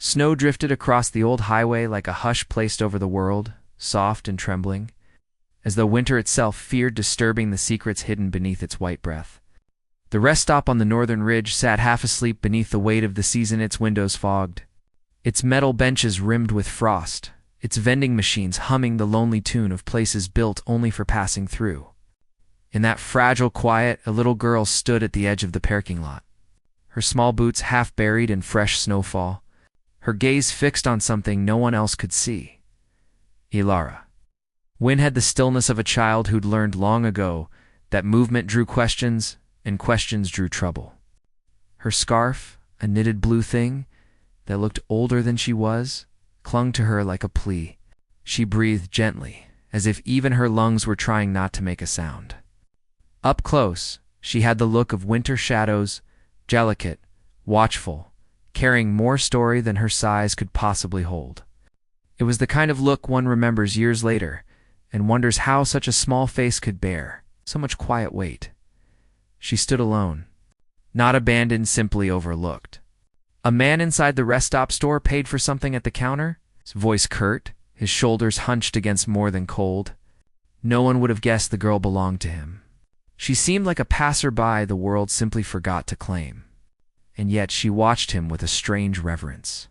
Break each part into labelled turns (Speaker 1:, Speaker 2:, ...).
Speaker 1: Snow drifted across the old highway like a hush placed over the world, soft and trembling, as though winter itself feared disturbing the secrets hidden beneath its white breath. The rest stop on the northern ridge sat half asleep beneath the weight of the season, its windows fogged, its metal benches rimmed with frost, its vending machines humming the lonely tune of places built only for passing through. In that fragile quiet, a little girl stood at the edge of the parking lot, her small boots half buried in fresh snowfall, her gaze fixed on something no one else could see. Ilara. Wynne had the stillness of a child who'd learned long ago that movement drew questions and questions drew trouble. Her scarf, a knitted blue thing that looked older than she was, clung to her like a plea. She breathed gently, as if even her lungs were trying not to make a sound. Up close, she had the look of winter shadows, delicate, watchful, carrying more story than her size could possibly hold. It was the kind of look one remembers years later and wonders how such a small face could bear so much quiet weight. She stood alone, not abandoned, simply overlooked. A man inside the rest stop store paid for something at the counter, his voice curt, his shoulders hunched against more than cold. No one would have guessed the girl belonged to him. She seemed like a passerby the world simply forgot to claim. And yet she watched him with a strange reverence.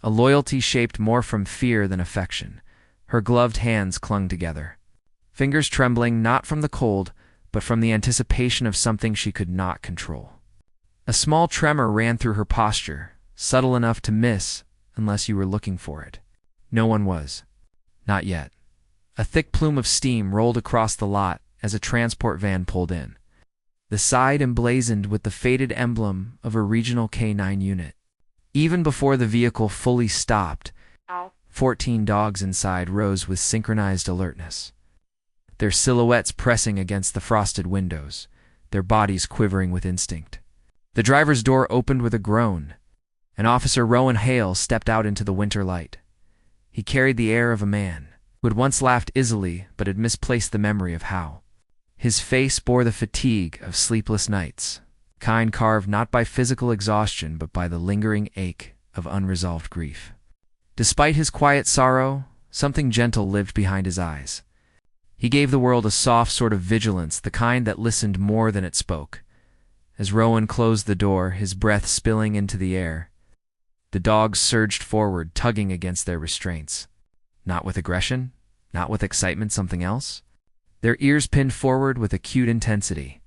Speaker 1: A loyalty shaped more from fear than affection. Her gloved hands clung together, fingers trembling not from the cold, but from the anticipation of something she could not control. A small tremor ran through her posture, subtle enough to miss unless you were looking for it. No one was. Not yet. A thick plume of steam rolled across the lot as a transport van pulled in, the side emblazoned with the faded emblem of a regional K-9 unit. Even before the vehicle fully stopped, 14 dogs inside rose with synchronized alertness, their silhouettes pressing against the frosted windows, their bodies quivering with instinct. The driver's door opened with a groan, and Officer Rowan Hale stepped out into the winter light. He carried the air of a man who had once laughed easily but had misplaced the memory of how. His face bore the fatigue of sleepless nights, kind carved not by physical exhaustion but by the lingering ache of unresolved grief. Despite his quiet sorrow, something gentle lived behind his eyes. He gave the world a soft sort of vigilance, the kind that listened more than it spoke. As Rowan closed the door, his breath spilling into the air, the dogs surged forward, tugging against their restraints. Not with aggression, not with excitement, something else. Their ears pinned forward with acute intensity,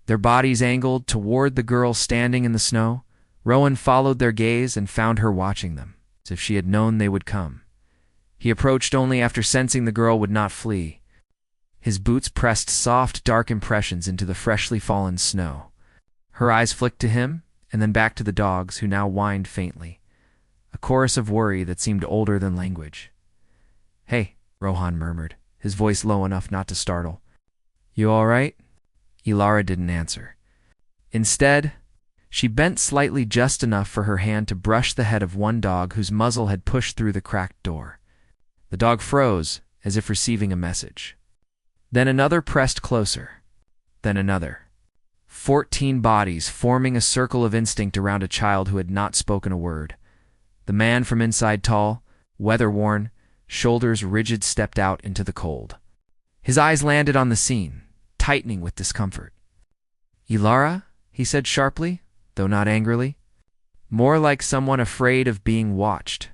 Speaker 1: their bodies angled toward the girl standing in the snow. Rowan followed their gaze and found her watching them, as if she had known they would come. He approached only after sensing the girl would not flee. His boots pressed soft, dark impressions into the freshly fallen snow. Her eyes flicked to him, and then back to the dogs, who now whined faintly, a chorus of worry that seemed older than language. "Hey," Rohan murmured, his voice low enough not to startle. "You all right?" Ilara didn't answer. Instead, she bent slightly, just enough for her hand to brush the head of one dog whose muzzle had pushed through the cracked door. The dog froze, as if receiving a message. Then another pressed closer. Then another. 14 bodies forming a circle of instinct around a child who had not spoken a word. The man from inside, tall, weather-worn, shoulders rigid, stepped out into the cold. His eyes landed on the scene, tightening with discomfort. "Ilara?" he said sharply, though not angrily. More like someone afraid of being watched.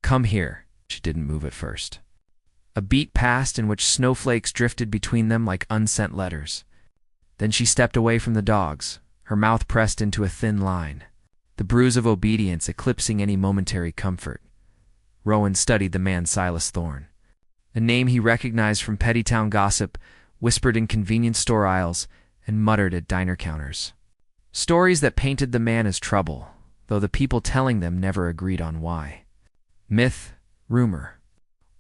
Speaker 1: "Come here." She didn't move at first. A beat passed in which snowflakes drifted between them like unsent letters. Then she stepped away from the dogs, her mouth pressed into a thin line, the bruise of obedience eclipsing any momentary comfort. Rowan studied the man, Silas Thorne, a name he recognized from petty town gossip, whispered in convenience store aisles, and muttered at diner counters. Stories that painted the man as trouble, though the people telling them never agreed on why. Myth, rumor,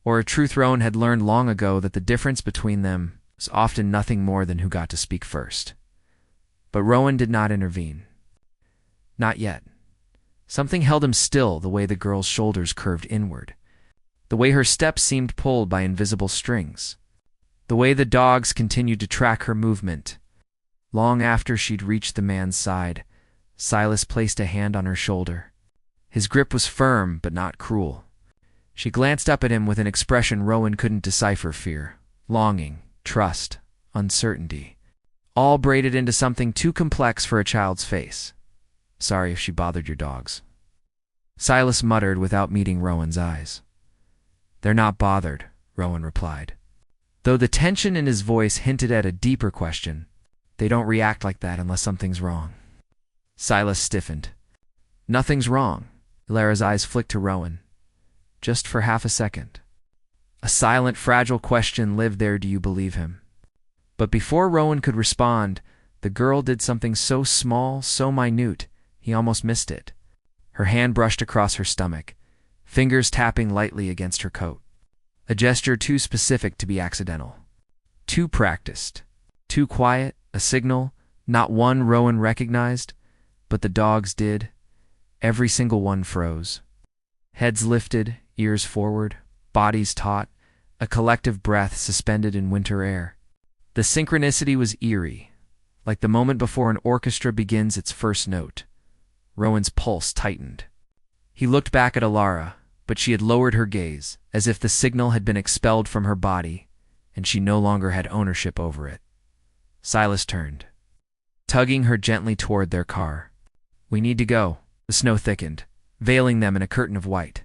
Speaker 1: or a truth Rowan had learned long ago that the difference between them was often nothing more than who got to speak first. But Rowan did not intervene. Not yet. Something held him still, the way the girl's shoulders curved inward, the way her steps seemed pulled by invisible strings, the way the dogs continued to track her movement. Long after she'd reached the man's side, Silas placed a hand on her shoulder, His grip was firm, but not cruel. She glanced up at him with an expression Rowan couldn't decipher: fear, longing, trust, uncertainty, all braided into something too complex for a child's face. "Sorry if she bothered your dogs," Silas muttered without meeting Rowan's eyes. "They're not bothered," Rowan replied, though the tension in his voice hinted at a deeper question. "They don't react like that unless something's wrong." Silas stiffened. "Nothing's wrong." Lara's eyes flicked to Rowan, just for half a second. A silent, fragile question lived there: do you believe him? But before Rowan could respond, the girl did something so small, so minute, he almost missed it. Her hand brushed across her stomach, fingers tapping lightly against her coat. A gesture too specific to be accidental. Too practiced. Too quiet, a signal, not one Rowan recognized, but the dogs did. Every single one froze. Heads lifted, ears forward, bodies taut, a collective breath suspended in winter air. The synchronicity was eerie, like the moment before an orchestra begins its first note. Rowan's pulse tightened. He looked back at Alara, but she had lowered her gaze, as if the signal had been expelled from her body, and she no longer had ownership over it. Silas turned, tugging her gently toward their car. "We need to go." The snow thickened, veiling them in a curtain of white.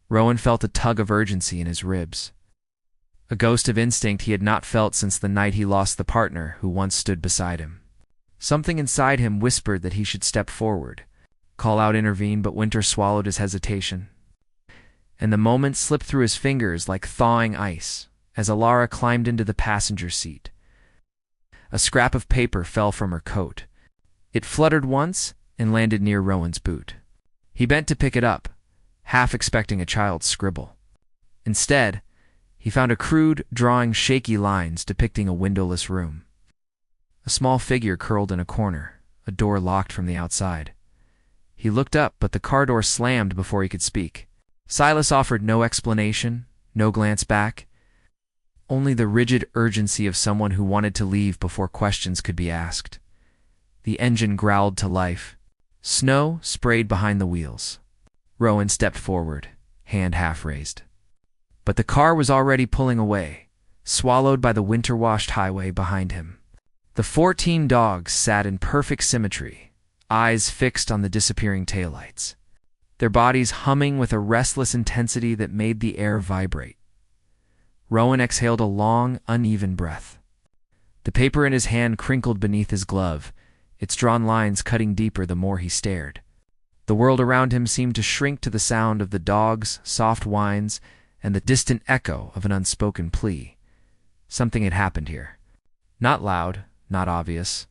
Speaker 1: Rowan felt a tug of urgency in his ribs. A ghost of instinct he had not felt since the night he lost the partner who once stood beside him. Something inside him whispered that he should step forward, call out, intervene, but Winter swallowed his hesitation. And the moment slipped through his fingers like thawing ice as Alara climbed into the passenger seat. A scrap of paper fell from her coat. It fluttered once and landed near Rowan's boot. He bent to pick it up, half expecting a child's scribble. Instead, he found a crude drawing, shaky lines depicting a windowless room. A small figure curled in a corner, a door locked from the outside. He looked up, but the car door slammed before he could speak. Silas offered no explanation, no glance back, only the rigid urgency of someone who wanted to leave before questions could be asked. The engine growled to life. Snow sprayed behind the wheels. Rowan stepped forward, hand half raised. But the car was already pulling away, swallowed by the winter-washed highway behind him. The 14 dogs sat in perfect symmetry, eyes fixed on the disappearing taillights, their bodies humming with a restless intensity that made the air vibrate. Rowan exhaled a long, uneven breath. The paper in his hand crinkled beneath his glove, its drawn lines cutting deeper the more he stared. The world around him seemed to shrink to the sound of the dogs' soft whines and the distant echo of an unspoken plea. Something had happened here. Not loud, not obvious.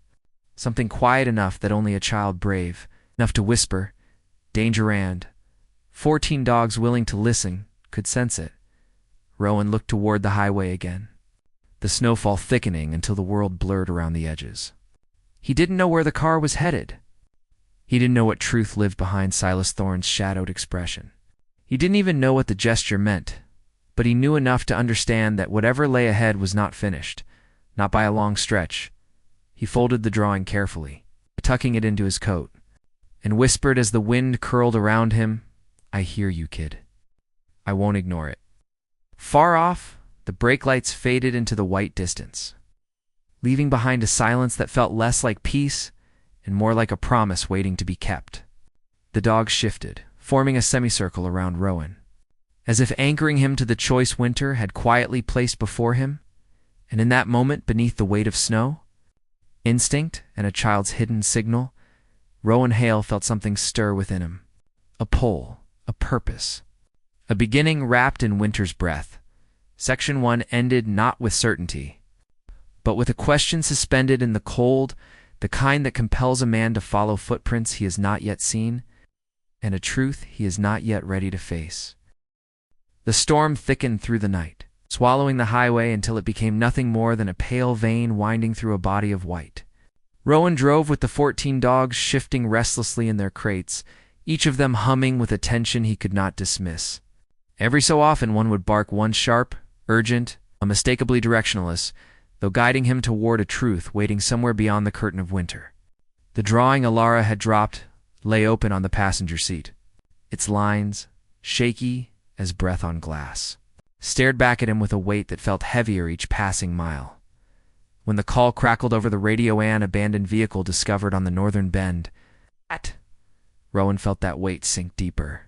Speaker 1: Something quiet enough that only a child brave enough to whisper, "Danger and." 14 dogs willing to listen could sense it. Rowan looked toward the highway again, the snowfall thickening until the world blurred around the edges. He didn't know where the car was headed. He didn't know what truth lived behind Silas Thorne's shadowed expression. He didn't even know what the gesture meant, but he knew enough to understand that whatever lay ahead was not finished, not by a long stretch. He folded the drawing carefully, tucking it into his coat, and whispered as the wind curled around him, "I hear you, kid. I won't ignore it." Far off, the brake lights faded into the white distance, leaving behind a silence that felt less like peace and more like a promise waiting to be kept. The dogs shifted, forming a semicircle around Rowan, as if anchoring him to the choice Winter had quietly placed before him, and in that moment, beneath the weight of snow, instinct and a child's hidden signal, Rowan Hale felt something stir within him. A pull, a purpose, a beginning wrapped in Winter's breath. Section 1 ended not with certainty, but with a question suspended in the cold, the kind that compels a man to follow footprints he has not yet seen, and a truth he is not yet ready to face. The storm thickened through the night, swallowing the highway until it became nothing more than a pale vein winding through a body of white. Rowan drove with the 14 dogs shifting restlessly in their crates, each of them humming with a tension he could not dismiss. Every so often one would bark, one sharp, urgent, unmistakably directionless, though guiding him toward a truth waiting somewhere beyond the curtain of winter. The drawing Alara had dropped lay open on the passenger seat, its lines shaky as breath on glass, stared back at him with a weight that felt heavier each passing mile. When the call crackled over the radio, an abandoned vehicle discovered on the northern bend. Rowan felt that weight sink deeper.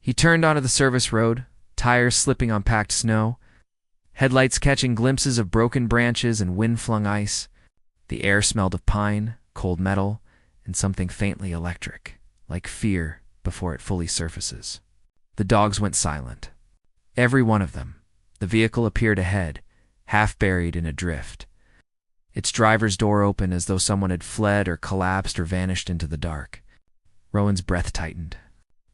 Speaker 1: He turned onto the service road, tires slipping on packed snow, headlights catching glimpses of broken branches and wind-flung ice. The air smelled of pine, cold metal, and something faintly electric, like fear before it fully surfaces. The dogs went silent. Every one of them. The vehicle appeared ahead, half buried in a drift. Its driver's door open as though someone had fled or collapsed or vanished into the dark. Rowan's breath tightened.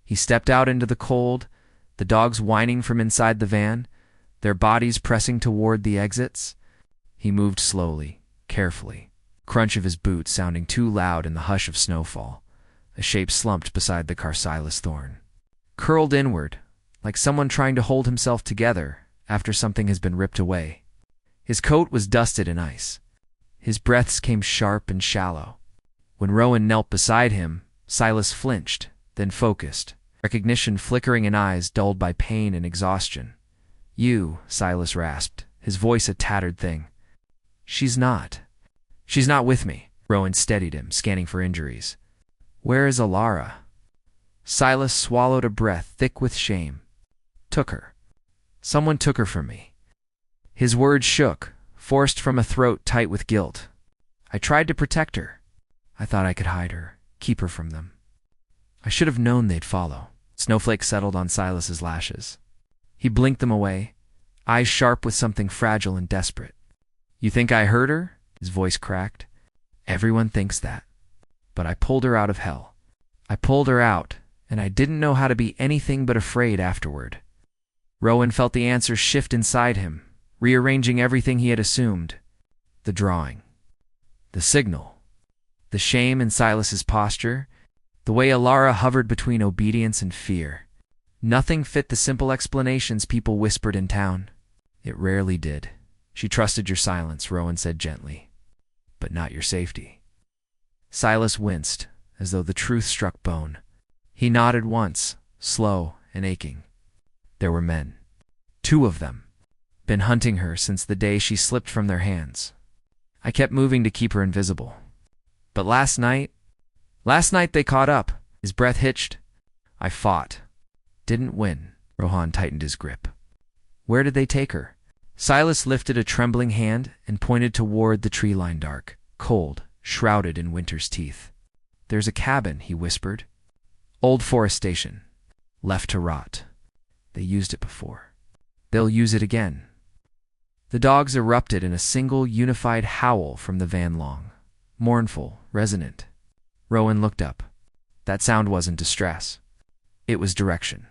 Speaker 1: He stepped out into the cold, the dogs whining from inside the van, their bodies pressing toward the exits. He moved slowly, carefully, crunch of his boots sounding too loud in the hush of snowfall. A shape slumped beside the car. Silas Thorne, curled inward, like someone trying to hold himself together after something has been ripped away. His coat was dusted in ice. His breaths came sharp and shallow. When Rowan knelt beside him, Silas flinched, then focused, recognition flickering in eyes dulled by pain and exhaustion. "You," Silas rasped, his voice a tattered thing. She's not with me." Rowan steadied him, scanning for injuries. "Where is Alara?" Silas swallowed a breath thick with shame. "Took her. Someone took her from me." His words shook, forced from a throat tight with guilt. "I tried to protect her. I thought I could hide her, keep her from them. I should have known they'd follow." Snowflakes settled on Silas's lashes. He blinked them away, eyes sharp with something fragile and desperate. "You think I hurt her?" His voice cracked. "Everyone thinks that. But I pulled her out of hell. I pulled her out, and I didn't know how to be anything but afraid afterward." Rowan felt the answer shift inside him, rearranging everything he had assumed. The drawing. The signal. The shame in Silas's posture. The way Alara hovered between obedience and fear. Nothing fit the simple explanations people whispered in town. It rarely did. "She trusted your silence," Rowan said gently. "But not your safety." Silas winced, as though the truth struck bone. He nodded once, slow and aching. There were men. 2 of them. Been hunting her since the day she slipped from their hands. I kept moving to keep her invisible. But last night they caught up. His breath hitched. I fought. Didn't win. Rohan tightened his grip. "Where did they take her?" Silas lifted a trembling hand and pointed toward the tree-line dark, cold, shrouded in winter's teeth. "There's a cabin," he whispered. "Old forest station. Left to rot. They used it before. They'll use it again." The dogs erupted in a single unified howl from the van long, mournful, resonant. Rowan looked up. That sound wasn't distress. It was direction.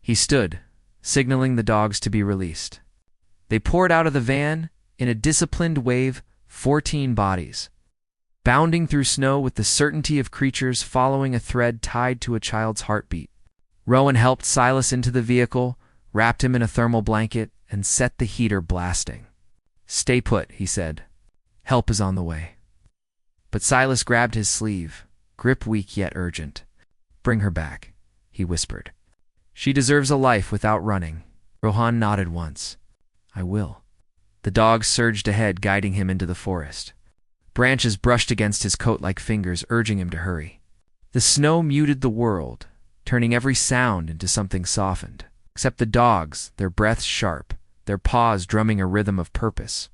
Speaker 1: He stood, signaling the dogs to be released. They poured out of the van in a disciplined wave, 14 bodies, bounding through snow with the certainty of creatures following a thread tied to a child's heartbeat. Rowan helped Silas into the vehicle, wrapped him in a thermal blanket, and set the heater blasting. "Stay put," he said. "Help is on the way." But Silas grabbed his sleeve, grip weak yet urgent. "Bring her back," he whispered. "She deserves a life without running." Rohan nodded once. "I will." The dogs surged ahead, guiding him into the forest. Branches brushed against his coat like fingers, urging him to hurry. The snow muted the world, turning every sound into something softened, except the dogs, their breaths sharp, their paws drumming a rhythm of purpose.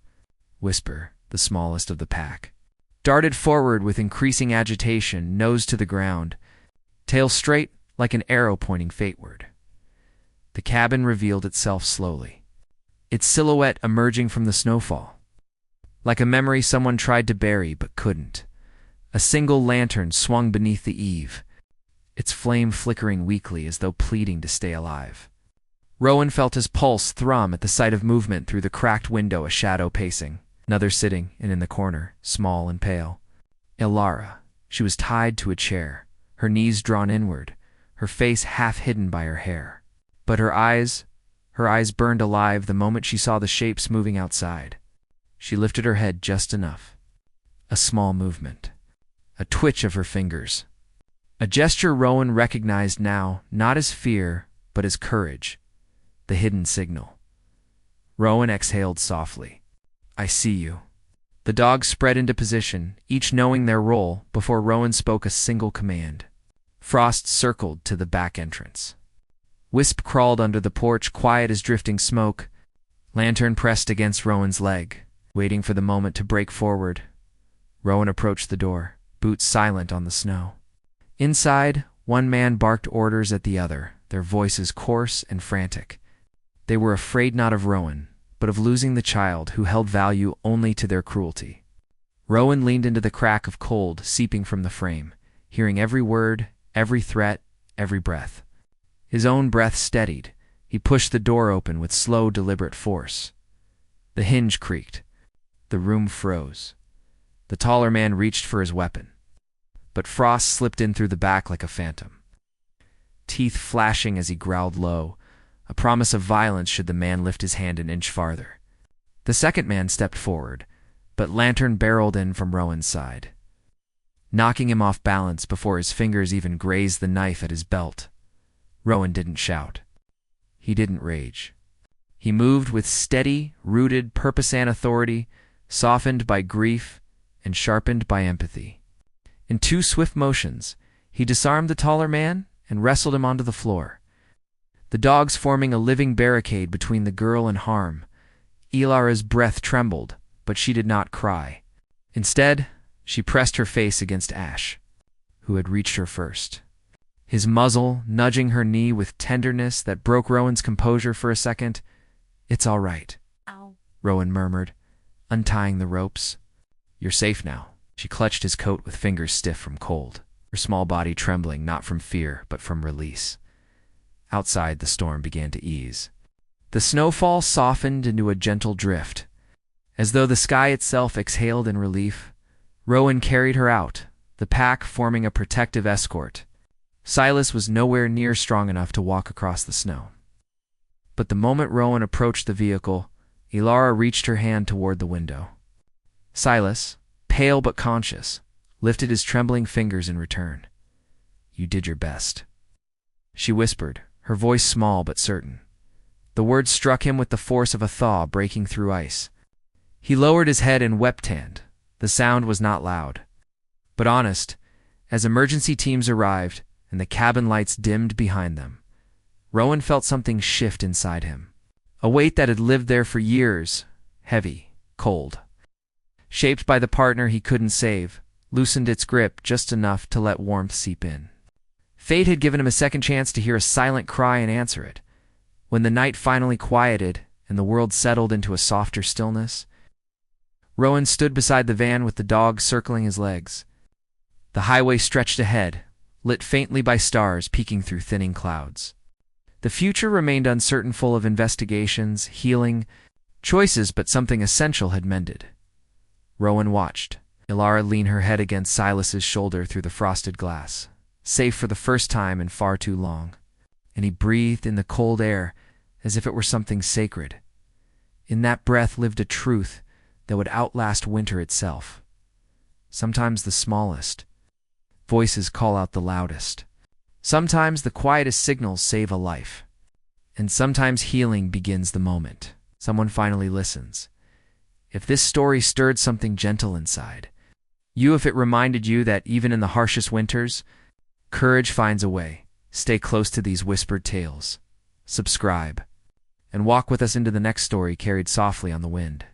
Speaker 1: Whisper, the smallest of the pack, darted forward with increasing agitation, nose to the ground, tail straight like an arrow pointing fateward. The cabin revealed itself slowly, its silhouette emerging from the snowfall. Like a memory someone tried to bury but couldn't. A single lantern swung beneath the eave, its flame flickering weakly as though pleading to stay alive. Rowan felt his pulse thrum at the sight of movement through the cracked window, a shadow pacing, another sitting and in the corner, small and pale. Alara. She was tied to a chair, her knees drawn inward, her face half hidden by her hair. But her eyes burned alive the moment she saw the shapes moving outside. She lifted her head just enough. A small movement. A twitch of her fingers. A gesture Rowan recognized now, not as fear, but as courage. The hidden signal. Rowan exhaled softly. I see you. The dogs spread into position, each knowing their role, before Rowan spoke a single command. Frost circled to the back entrance. Wisp crawled under the porch, quiet as drifting smoke. Lantern pressed against Rowan's leg, waiting for the moment to break forward. Rowan approached the door, boots silent on the snow. Inside, one man barked orders at the other, their voices coarse and frantic. They were afraid not of Rowan, but of losing the child who held value only to their cruelty. Rowan leaned into the crack of cold seeping from the frame, hearing every word, every threat, every breath. His own breath steadied. He pushed the door open with slow, deliberate force. The hinge creaked. The room froze. The taller man reached for his weapon, but Frost slipped in through the back like a phantom, teeth flashing as he growled low, a promise of violence should the man lift his hand an inch farther. The second man stepped forward, but Lantern barreled in from Rowan's side, knocking him off balance before his fingers even grazed the knife at his belt. Rowan didn't shout. He didn't rage. He moved with steady, rooted purpose and authority, softened by grief and sharpened by empathy. In two swift motions, he disarmed the taller man and wrestled him onto the floor, the dogs forming a living barricade between the girl and harm. Ilara's breath trembled, but she did not cry. Instead, she pressed her face against Ash, who had reached her first, his muzzle nudging her knee with tenderness that broke Rowan's composure for a second. It's all right,
Speaker 2: Ow.
Speaker 1: Rowan murmured, untying the ropes. You're safe now. She clutched his coat with fingers stiff from cold, her small body trembling not from fear but from release. Outside, the storm began to ease. The snowfall softened into a gentle drift. As though the sky itself exhaled in relief, Rowan carried her out, the pack forming a protective escort. Silas was nowhere near strong enough to walk across the snow. But the moment Rowan approached the vehicle, Ilara reached her hand toward the window. Silas, pale but conscious, lifted his trembling fingers in return. You did your best, she whispered, her voice small but certain. The words struck him with the force of a thaw breaking through ice. He lowered his head and wept hand. The sound was not loud, but honest, as emergency teams arrived and the cabin lights dimmed behind them. Rowan felt something shift inside him, a weight that had lived there for years, heavy, cold. Shaped by the partner he couldn't save, loosened its grip just enough to let warmth seep in. Fate had given him a second chance to hear a silent cry and answer it. When the night finally quieted and the world settled into a softer stillness, Rowan stood beside the van with the dog circling his legs. The highway stretched ahead, lit faintly by stars peeking through thinning clouds. The future remained uncertain, full of investigations, healing, choices, but something essential had mended. Rowan watched Ilara lean her head against Silas's shoulder through the frosted glass, safe for the first time in far too long, and he breathed in the cold air as if it were something sacred. In that breath lived a truth that would outlast winter itself. Sometimes the smallest voices call out the loudest. Sometimes the quietest signals save a life. And sometimes healing begins the moment someone finally listens. If this story stirred something gentle inside you, if it reminded you that even in the harshest winters, courage finds a way, stay close to these whispered tales. Subscribe, and walk with us into the next story carried softly on the wind.